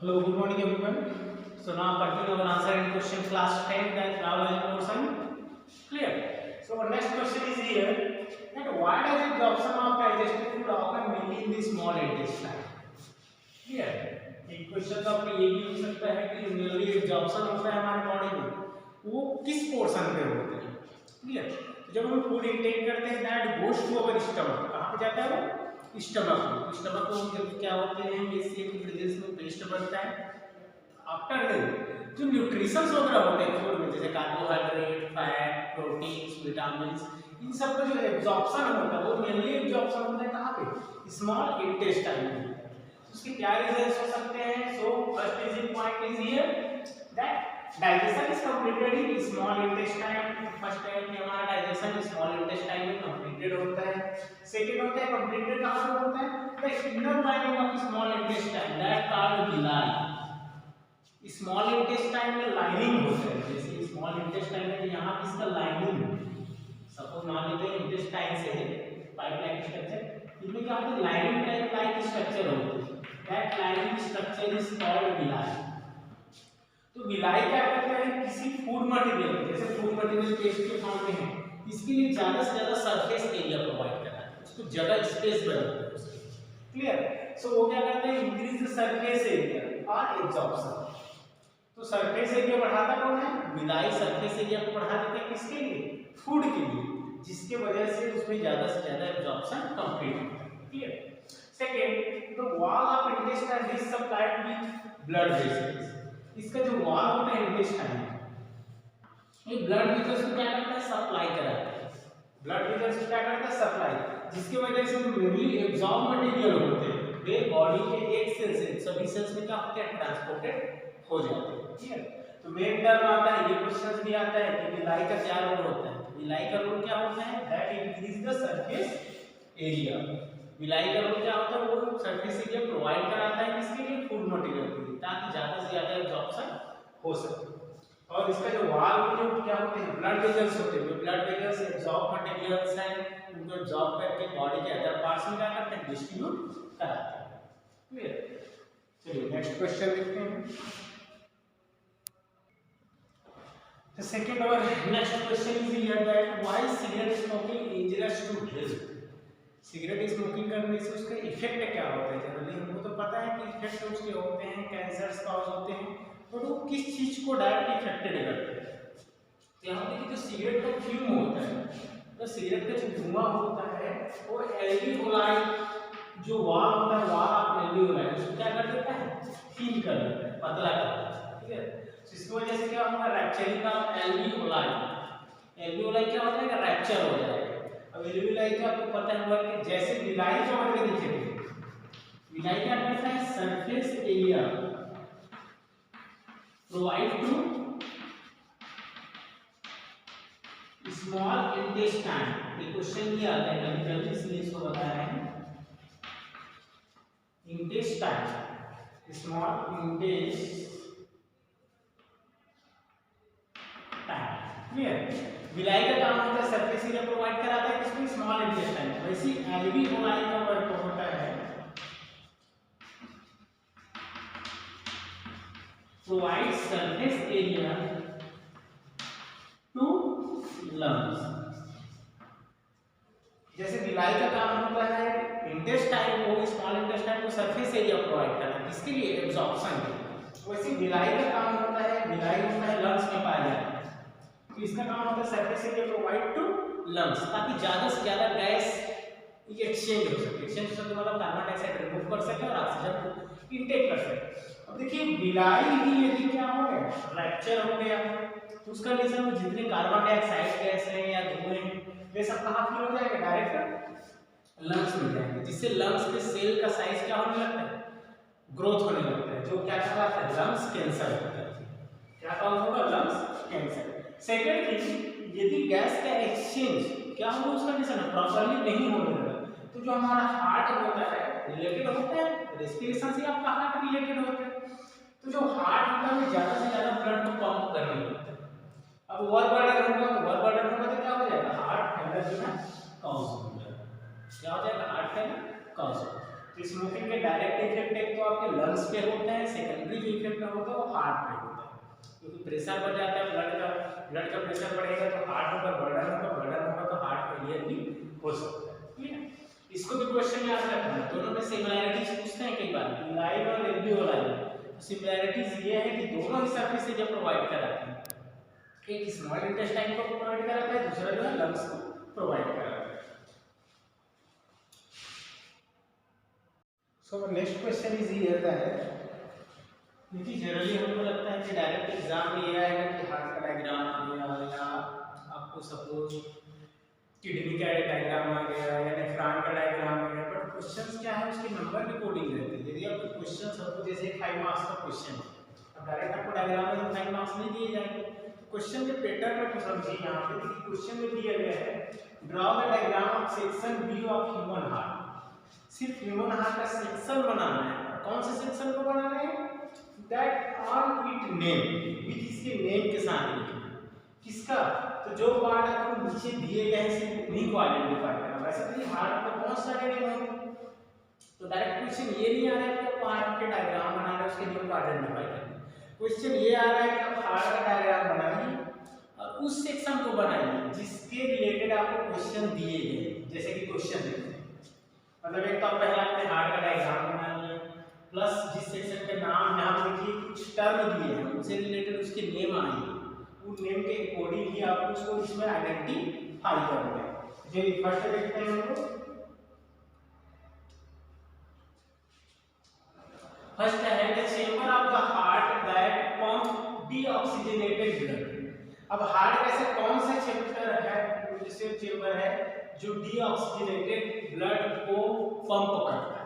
Hello, good morning everyone. So now continue our answer in question class 10 that biology portion. Clear. So our next question is here that why does absorption of digested food occur mainly in the small intestine? Clear. एक question तो आपको ये भी हो सकता है कि mainly absorption होता है हमारे बॉडी में वो किस पोर्शन पे होता है. क्लियर. जब हम फूड इंटेक करते हैं that goes to our stomach. कहाँ पे जाता है वो? स्टमक. स्टमक को जब क्या होते हैं बेसिक प्रेजेंस में पेस्ट बनता है. आफ्टर दैट जो न्यूट्रिशंस वगैरह होते हैं फूड में जैसे कार्बोहाइड्रेट, फैट, प्रोटीन्स, विटामिन, इन सब का जो एब्जॉर्प्शन होता है वो मेनली एब्जॉर्प्शन होता है कहाँ पे? स्मॉल इंटेस्टाइन में. उसके क्या रीजंस हो सकते हैं? So first reason point is here that digestion is completed in small intestine. First है कि हमारा डाइजेशन स्मॉल इंटेस्टाइन में कंप्लीटेड होता है. सेकंड होता है कंप्लीटेड कहां पे होता है? The inner lining of small intestine that called villi. Small intestine में लाइनिंग होता है. जैसे स्मॉल इंटेस्टाइन में यहां पे इसका लाइनिंग सपोज मान लेते हैं इंटेस्टाइन से है पाइपलाइन स्ट्रक्चर. इसमें क्या होता है? लाइनिंग टाइप लाइक स्ट्रक्चर होता है. That lining structure is called villi. तो विलाई क्या करता है? किसी फूड मटेरियल जैसे फूड मटेरियल पेस्ट के फॉर्म में है इसके लिए ज्यादा से ज्यादा सरफेस एरिया प्रोवाइड करता है. उसको जगह स्पेस बनाता है उसके. क्लियर. सो वो क्या करता है? इंक्रीज द सरफेस एरिया और एब्जॉर्प्शन. तो सरफेस एरिया बढ़ाता कौन है? विलाई सरफेस एरिया को बढ़ा देता है. किसके लिए? फूड के लिए. जिसके वजह से उसमें ज्यादा से ज्यादा एब्जॉर्प्शन कंप्लीट होता है. Clear. Second, the wall of intestine is supplied with blood vessels. इसका जो वॉल होता है इंटेस्टाइन ये ब्लड वेसल्स को क्या करता है? सप्लाई कराता है. ब्लड वेसल्स को क्या करता है? सप्लाई. जिसकी वजह से मेनली एब्जॉर्ब मटेरियल होते हैं वे बॉडी के एक सेल से सभी सेल्स में क्या होते हैं? ट्रांसपोर्टेड हो जाते हैं. क्लियर. तो मेन टर्म आता है ये क्वेश्चन भी आता है कि विलाई का क्या रोल होता है? विलाई का रोल क्या होता है? That increase the surface area. Villi का रोल क्या होता है? वो सरफेस एरिया प्रोवाइड कराता है किसके लिए? फूड मटेरियल के लिए, ताकि ज्यादा से ज्यादा एब्जॉर्प्शन हो सके. और इसका जो वॉल जो क्या होते हैं? ब्लड वेसल्स होते हैं. ब्लड वेसल्स एब्जॉर्ब मटेरियल्स हैं उनको एब्जॉर्ब करके बॉडी के अदर पार्ट्स में क्या करते हैं? डिस्ट्रीब्यूट कराते हैं. क्लियर. चलिए नेक्स्ट क्वेश्चन देखते हैं. The second our next question is here that why cigarette smoking injurious to health. Cigarette smoking करने से उसका इफेक्ट क्या होता है? जनरली हमको तो पता है कि इफेक्ट उसके होते हैं कैंसर्स कॉज होते हैं, बट वो किस चीज को डायरेक्ट इफेक्टेड करते हैं? तो यहाँ देखिए जो सिगरेट का फ्यूम होता है, तो सिगरेट का जो धुआं होता है वो एल्वियोलाई जो वॉल होता है वॉल ऑफ एल्वियोलाई उसको क्या कर देता है? फील कर देता है, पतला कर देता है. ठीक है. तो इसकी वजह से क्या होगा? Rapturing of alveoli. एल्वियोलाई क्या होता है? रैप्चर हो जाएगा. अब एल्वियोलाई का आपको पता होगा कि जैसे विलाई जो करके दिखेगी, विलाई क्या करता है? Surface area provide to small intestine. ये क्वेश्चन ये आता है कभी कभी इसलिए इसको बता रहे हैं. Intestine small intestine. Clear. Villi का काम होता है सरफेस एरिया प्रोवाइड कराता है किसको? Small intestine. वैसे एल्वियोलाई का वर्क होता है provide surface area to lungs. जैसे विलाई का काम होता है इंटेस्टाइन को स्मॉल इंटेस्टाइन को सरफेस एरिया प्रोवाइड करना किसके लिए? एब्जॉर्प्शन के लिए. वैसे विलाई का काम होता है विलाई होता है लंग्स में पाया जाता है. तो इसका काम होता है surface area provide to lungs ताकि ज्यादा से ज्यादा गैस एक्सचेंज हो सके. एक्सचेंज हो सके मतलब कार्बन डाइऑक्साइड रिमूव कर सके और ऑक्सीजन को इनटेक कर सके. अब देखिए विलाई ही यदि क्या हो गया? रैप्चर हो गया तो उसका रीजन जितने कार्बन डाइऑक्साइड गैस हैं या धुएं वे सब कहाँ फील हो जाएंगे? डायरेक्ट लंग्स में जाएंगे. जिससे लंग्स के सेल का साइज क्या होने लगता है? ग्रोथ होने लगता है. जो क्या कहलाता है? लंग्स कैंसर होता है. क्या कॉज होगा? Lungs cancer. सेकेंड थिंग, यदि गैस का एक्सचेंज क्या होगा? उसका कंडीशन प्रॉपर्ली नहीं होने लगा तो जो हमारा हार्ट होता है रिलेटेड होता है रेस्पिरेशन से. आपका हार्ट रिलेटेड होता है. तो जो हार्ट होता है ज्यादा से ज्यादा ब्लड को पंप करने लगता है. अब ओवर बर्डन होगा तो ओवर बर्डन होगा तो क्या हो जाएगा? हार्ट फेलियर जो है कॉज हो जाएगा. क्या हो जाएगा? Heart failure cause. तो स्मोकिंग के डायरेक्ट इफेक्ट एक तो आपके लंग्स पे होता है, सेकेंडरी में होता है वो हार्ट पे होता है, क्योंकि प्रेशर बढ़ जाता है, ब्लड का प्रेशर बढ़ेगा तो हार्ट पर बर्डन होगा तो हार्ट फेलियर भी हो सकता है। ठीक है, इसको भी क्वेश्चन याद रखना है। दोनों में सिमिलैरिटीज पूछते हैं कई बार, लाइन और एल्वियोलाइन। सिमिलैरिटीज ये है कि दोनों ही सरफेस से जब प्रोवाइड कराते हैं, एक स्मॉल इंटेस्टाइन को प्रोवाइड कराता है, दूसरा जो है लंग्स को प्रोवाइड कराता है। So next question is here that, क्योंकि जनरली हमको लगता है कि डायरेक्ट एग्जाम में ये आएगा कि हार्ट का डायग्राम आ गया, या आपको सपोज किडनी का डायग्राम आ गया, या नेफ्रॉन का डायग्राम आ गया, बट क्वेश्चंस क्या है उसके नंबर की कोडिंग रहती है। यदि आपको क्वेश्चन सबको जैसे 5 मार्क्स का क्वेश्चन है, अब डायरेक्ट आपको डायग्राम में 5 मार्क्स नहीं दिए जाएंगे, क्वेश्चन के पैटर्न को समझिए। यहाँ पे देखिए क्वेश्चन में दिया गया है draw the diagram of section view of human heart. सिर्फ ह्यूमन हार्ट का सेक्शन बनाना है, कौन से सेक्शन को बनाना है, दैट ऑन इट नेम, विच इसके नेम के साथ लिखना है। किसका, तो जो पार्ट आपको नीचे दिए गए हैं सिर्फ उन्हीं को आइडेंटिफाई करना। वैसे तो ये हार्ट में बहुत सारे नेम हैं, तो डायरेक्ट क्वेश्चन ये नहीं आ रहा है कि आप हार्ट के डायग्राम बना रहे हैं उसके नेम को आइडेंटिफाई करना। क्वेश्चन ये आ रहा है कि आप हार्ट का डायग्राम बनाइए और उस सेक्शन को बनाइए जिसके रिलेटेड आपको क्वेश्चन दिए गए, जैसे कि क्वेश्चन देखते हैं, मतलब एक तो आप पहले आपने हार्ट का डायग्राम बना लिया, प्लस जिस सेक्शन का नाम यहाँ देखिए कुछ टर्म दिए हैं उनसे रिलेटेड उसके नेम आएंगे, उन नेम के अकॉर्डिंग ही आपको उसको इसमें आइडेंटिफाई करना है। चलिए फर्स्ट देखते हैं हम लोग। फर्स्ट है the chamber of the heart that pump deoxygenated blood. अब हार्ट ऐसे कौन सा चेंबर है जो डीऑक्सीजनेटेड ब्लड को पंप करता है।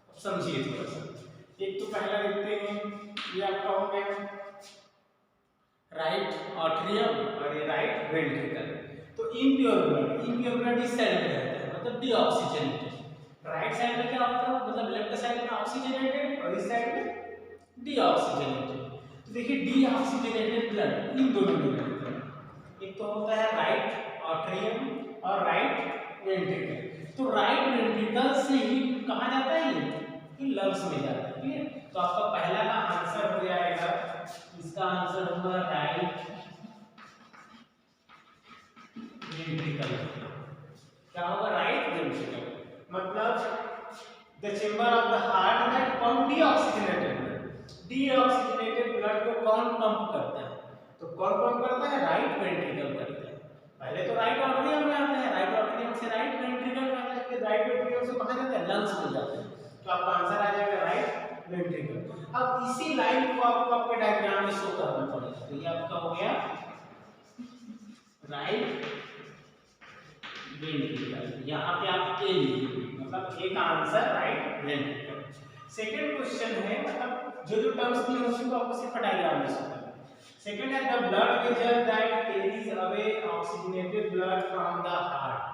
अब समझिए थोड़ा सा, एक तो पहला देखते हैं, ये आपका हो गया राइट ऑट्रियम और ये राइट वेंट्रिकल। तो इम्प्योर ब्लड इस साइड में रहता है, मतलब डीऑक्सीजनेटेड। राइट साइड में क्या होता है, मतलब लेफ्ट साइड में ऑक्सीजनेटेड और इस साइड में डीऑक्सीजनेटेड। तो देखिए डीऑक्सीजनेटेड ब्लड इन दोनों में रहता है, एक तो होता है राइट ऑट्रियम और राइट वेंट्रिकल। तो राइट वेंट्रिकल से ही कहाँ जाता है ये लंग्स में जाता है। ठीक है, तो आपका पहला का आंसर हो जाएगा, इसका आंसर होगा राइट वेंट्रिकल। क्या होगा, राइट वेंट्रिकल। मतलब the chamber of the heart that pump deoxygenated blood. Deoxygenated blood को कौन पंप करता है, तो कौन पंप करता है, राइट वेंट्रिकल करता है। पहले तो राइट ऑट्रियम में आता है, राइट ऑट्रियम से राइट वेंट्रिकल में आता है, फिर राइट वेंट्रिकल से कहां जाता है, लंग्स में जाता है। तो आपका आंसर आ जाएगा राइट वेंट्रिकल। अब इसी लाइन को आपको आपके डायग्राम में शो करना पड़ेगा। तो ये आपका हो गया राइट वेंट्रिकल, यहाँ पे आप ए लिखिए, मतलब ए का answer right ventricle. Second question है, मतलब जो टर्म्स दिए हैं उसको आपको सिर्फ डायग्राम में शो करना है। सेकंड है the blood vessel that carries away oxygenated blood from the heart.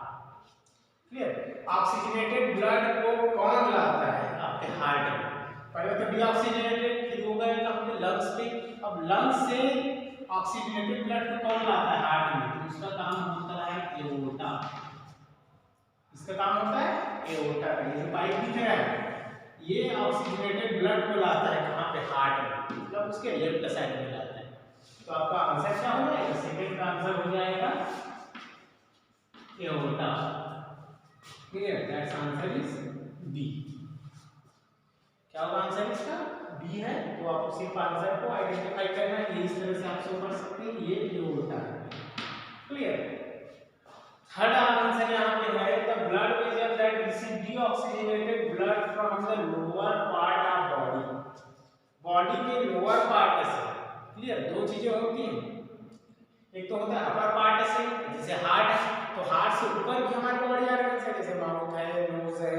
Clear, oxygenated blood को कौन लाता है आपके हार्ट में, पहले तो डीऑक्सीजनेटेड, फिर हो गए आपके लंग्स पे। अब लंग्स से ऑक्सीजनेटेड ब्लड को कौन लाता है हार्ट में, तो उसका काम होता है एओर्टा। इसका काम होता है एओर्टा का, ये जो पाइप दिख रहा है ये ऑक्सीजनेटेड ब्लड को लाता है कहाँ पे, हार्ट में, मतलब उसके लेफ्ट साइड में लाता है। तो आपका आंसर क्या हो जाएगा, सेकंड का आंसर हो जाएगा aorta. Clear, that's answer is B. क्या होगा आंसर इसका, बी है। तो आप सिर्फ आंसर को आइडेंटिफाई करना है, इस तरह से आप शो कर सकते हैं, ये एओर्टा है। क्लियर, थर्ड आंसर यहाँ पे है the blood vessel that receive deoxygenated blood from the lower part of body. Body के लोअर पार्ट से, क्लियर, दो चीजें होती हैं, एक तो होता है अपर पार्ट से, जैसे हार्ट है तो हार्ट से ऊपर भी हमारी बॉडी ऑर्गन्स है, जैसे माउथ है, नोज है,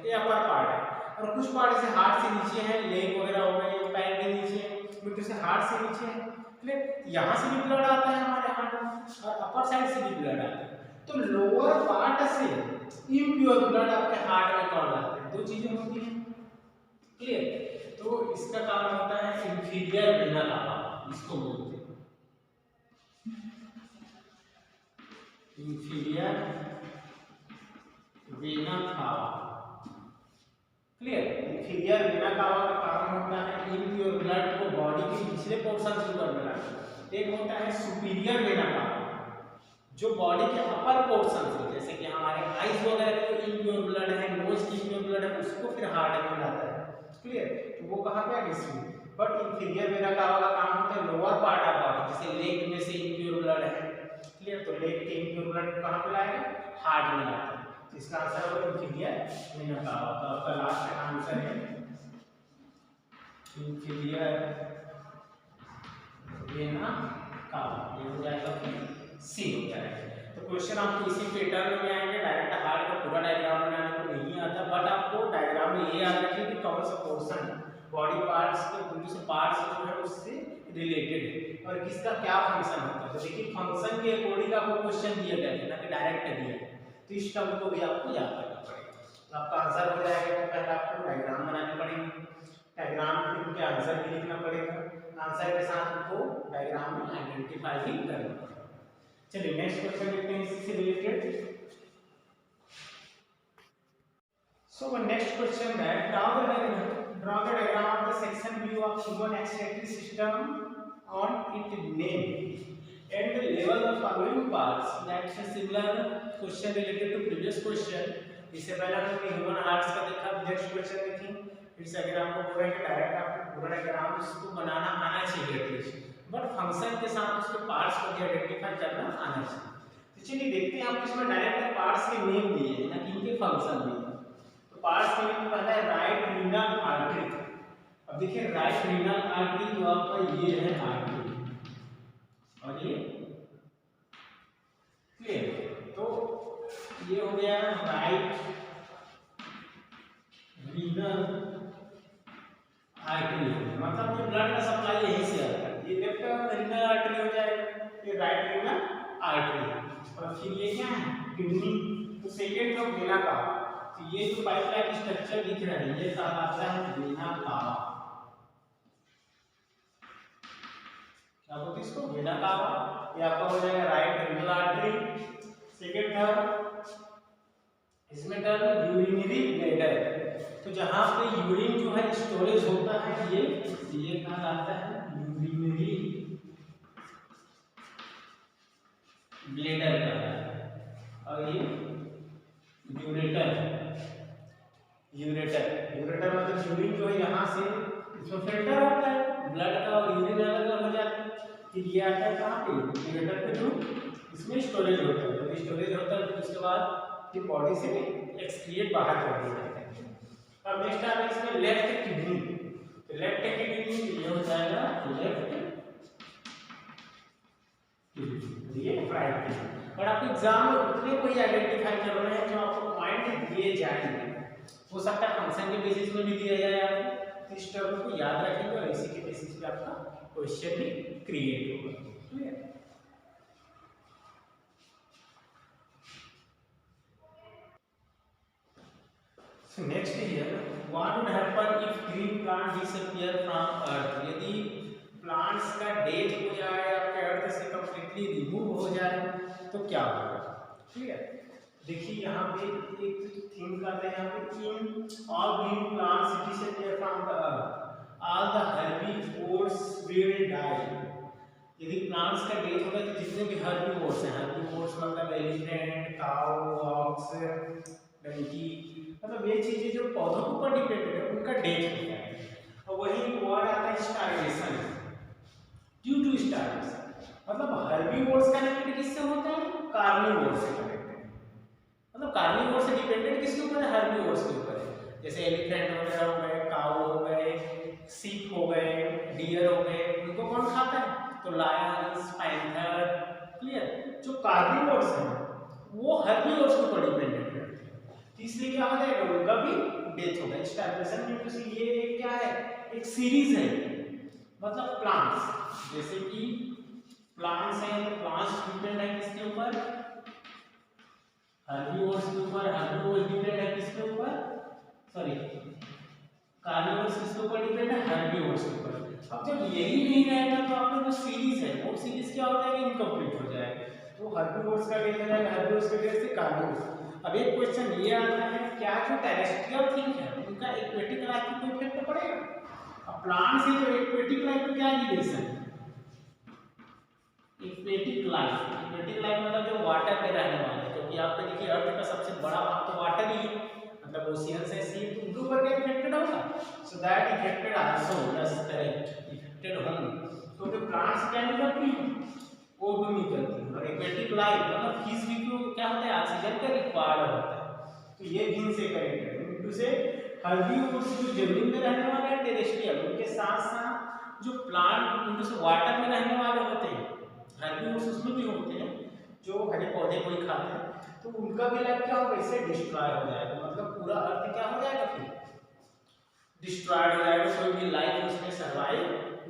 ये अपर पार्ट है। और कुछ पार्ट जैसे हार्ट से नीचे है, लेग वगैरह हो गए, पैर के नीचे है, मिट्टी से हार्ट से नीचे है। क्लियर, यहाँ से भी ब्लड आता है हमारे हार्ट में और अपर साइड से भी ब्लड आता है। तो लोअर पार्ट से इम्प्योर ब्लड आपके हार्ट में कौन लाता है, दो चीजें होती हैं। क्लियर, तो इसका काम होता है इंफीरियर वेना कावा, इसको बोलते हैं inferior vena cava. Clear, inferior vena cava का काम होता है इम्प्योर ब्लड को बॉडी निचले पोर्शन के ऊपर मिला, एक होता है सुपीरियर वेना कावा जो बॉडी के अपर पोर्शन से, जैसे कि हमारे आईज वगैरह के इम्प्योर ब्लड है, नोज की इम्प्योर ब्लड है, उसको फिर हार्ट में लाता है, क्लियर। तो वो कहाँ पे है, district. But inferior vena cava का काम होता है लोअर पार्ट ऑफ बॉडी, जैसे लेग में से इम्प्योर ब्लड है, क्लियर। तो लेग के इम्प्योर ब्लड कहाँ पे लाएगा, हार्ट में लाता है। तो इसका आंसर होगा इंफीरियर वेना कावा। तो आपका लास्ट आंसर है इंफीरियर वेना कावा, ये हो जाएगा सी हो जाएगा। तो क्वेश्चन आपको इसी पैटर्न में आएंगे, डायरेक्ट हार्ट का पूरा डायग्राम बनाने को नहीं आता, बट आपको डायग्राम में ये याद रखिए कि कौन सा पोर्शन बॉडी पार्ट्स के दूसरे पार्ट्स जो है उससे रिलेटेड है और किसका क्या फंक्शन होता है। तो देखिए फंक्शन के अकॉर्डिंग आपको क्वेश्चन दिया गया है ना कि डायरेक्ट दिया है, तो इस टर्म को भी आपको याद रखना पड़ेगा। तो आपका आंसर हो जाएगा कि पहले आपको डायग्राम बनाने पड़ेंगे, डायग्राम फिर उनके आंसर भी लिखना पड़ेगा, आंसर के साथ उनको डायग्राम में आइडेंटिफाई भी करना पड़ेगा। चलिए नेक्स्ट क्वेश्चन देखते हैं इससे रिलेटेड। सो नेक्स्ट क्वेश्चन है draw the diagram of the section view of human excretory system on its name and the level of following parts। That's a similar question related to previous question। इससे पहले हमने human hearts का देखा, next question देखिए। फिर से अगर आपको बोल रहे हैं कि डायरेक्ट आपको पूरा डायग्राम उसको बनाना आना चाहिए एटलीस्ट, बट फंक्शन के साथ उसके पार्ट्स को भी आइडेंटिफाई करना आना चाहिए। तो चलिए देखते हैं, आपको इसमें डायरेक्ट पार्ट्स के नेम दिए हैं ना कि इनके फंक्शन दिए हैं। तो पार्ट्स के नेम पहला है राइट रीनल आर्टरी। अब देखिए राइट रीनल आर्टरी जो आपका ये है आर्टरी और ये क्लियर, तो ये हो गया राइट रीनल आर्टरी, मतलब ये ब्लड का सप्लाई यहीं से आता है। ये लेफ्ट रीनल आर्टरी हो जाएगा, ये राइट रीनल आर्टरी, और फिर ये क्या है किडनी। तो सेकेंड जो वेना कावा, तो ये जो पाइपलाइन स्ट्रक्चर दिख रहा है ये कहलाता है वेना कावा। क्या बोलते हैं इसको, वेना कावा। ये आपका हो जाएगा right renal artery. Second term इसमें टर्म यूरिनरी ब्लैडर, तो जहां पे यूरिन जो है स्टोरेज होता है ये कहलाता है यूरिनरी ब्लैडर का, और ये यूरेटर मतलब यूरिन जो है यहाँ से इसमें फिल्टर होता है ब्लड का और यूरिन अलग हो जाता है, फिर ये आता है कहाँ पे यूरेटर पे जो इसमें स्टोरेज होता है। जब स्टोरेज होता है तो उसके बाद फिर बॉडी से एक्सक्रिएट बाहर कर दिया जाता है। अब नेक्स्ट आता है इसमें लेफ्ट किडनी, तो लेफ्ट किडनी ये हो जाएगा लेफ्ट किडनी, ये राइट किडनी। और आपको एग्जाम में उतने को ही आइडेंटिफाई करना है जो आपको पॉइंट दिए जाएंगे, हो सकता है फंक्शन के बेसिस में भी दिया जाए आपको, तो इस टर्म को याद रखेंगे और इसी के बेसिस पे आपका क्वेश्चन भी क्रिएट होगा, clear. So next here, what would happen if green plant disappear from earth? यदि प्लांट्स का डेथ हो जाए आपके अर्थ से कंप्लीटली रिमूव हो जाए तो क्या होगा, क्लियर। देखिए यहाँ पे एक थिंग करते हैं, यहाँ पे in all green plants disappear from the earth all the herbivores will die. यदि प्लांट्स का डेथ होगा तो जितने भी हर्बीवोर्स हैं, हर्बीवोर्स मतलब एलिफेंट, काऊ, ऑक्स, डंकी, मतलब ये चीजें जो पौधों के ऊपर डिपेंडेंट है उनका डेथ हो जाएगा। और वही वर्ड आता है स्टार्वेशन, ड्यू टू स्टार्वेशन, मतलब हर्बीवोर्स का रिलेटेड किससे होता है, कार्निवोर्स से कनेक्टेड, मतलब कार्निवोर से डिपेंडेंट किसके ऊपर है, हर्बीवोर्स के ऊपर है। जैसे एलिफेंट वगैरह हो गए, काऊ हो गए, सीप हो गए, डियर हो गए, उनको कौन खाता है, तो लायंस, पैंथर, क्लियर। जो कार्निवोर्स हैं वो हर्बीवोर्स के ऊपर डिपेंडेंट है, इसलिए क्या हो जाएगा उनका भी डेथ होगा। स्टार्वेशन मींस ये क्या है, एक सीरीज है, मतलब प्लांट्स, जैसे कि प्लांट्स हैं तो प्लांट्स डिपेंड है किसके ऊपर, हर्बीवोर्स के ऊपर, हर्बीवोर्स डिपेंड है किसके ऊपर, सॉरी कार्निवोर्स किसके ऊपर डिपेंड है, हर्बीवोर्स के ऊपर। अब जब यही नहीं रहेगा तो आपका जो सीरीज है वो सीरीज क्या हो जाएगी, इनकम्प्लीट हो जाएगा। तो हर्बीवोर्स का डेथ हो जाएगा, हर्बीवोर्स के डेथ से कार्निवोर्स। अब एक क्वेश्चन ये आता है क्या जो टेरेस्ट्रियल थिंग है उनका एक्वेटिक लाइफ पे कोई इफेक्ट पड़ेगा। अब प्लांट से तो एक्वेटिक लाइफ में क्या रिलेशन है? एक्वेटिक लाइफ मतलब जो वाटर पे रहने वाले, क्योंकि आप पे देखिए अर्थ का सबसे बड़ा भाग तो वाटर ही है, मतलब ओशियन से सी तो उनके ऊपर क्या इफेक्टेड होगा? So that affected also, yes correct, affected होंगे। तो जो प्लांट्स क्या नहीं करती हैं, वो भी नहीं करती हैं। और एक्वेटिक लाइफ मतलब फिश भी को क्या होता है, ऑक्सीजन का रिक्वायर्ड होता है। तो ये दिन से करेक्ट है, इनटू से हर्बीवोर्स जो जमीन में रहने वाले हैं टेरेस्ट्रियल, उनके साथ साथ जो प्लांट इनटू से वाटर में रहने वाले होते हैं, हर्बीवोर्स उसमें भी होते हैं जो हरे पौधे को ही खाते हैं, तो उनका भी लाइफ क्या होगा, इससे डिस्ट्रॉय हो जाएगा। मतलब पूरा अर्थ क्या हो जाएगा, फिर डिस्ट्रॉयड हो जाएगा, कोई भी लाइफ उसमें सर्वाइव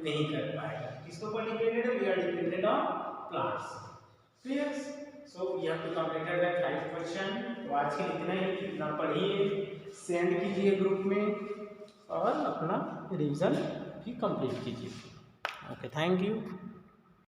नहीं कर पाएगा। किसके ऊपर डिपेंडेंट है? We are dependent on plants. Clear? So we have to completed the 5 question. तो आज के इतना ही, इतना पढ़िए, सेंड कीजिए ग्रुप में और अपना रिवीजन भी कंप्लीट कीजिए। Okay, thank you.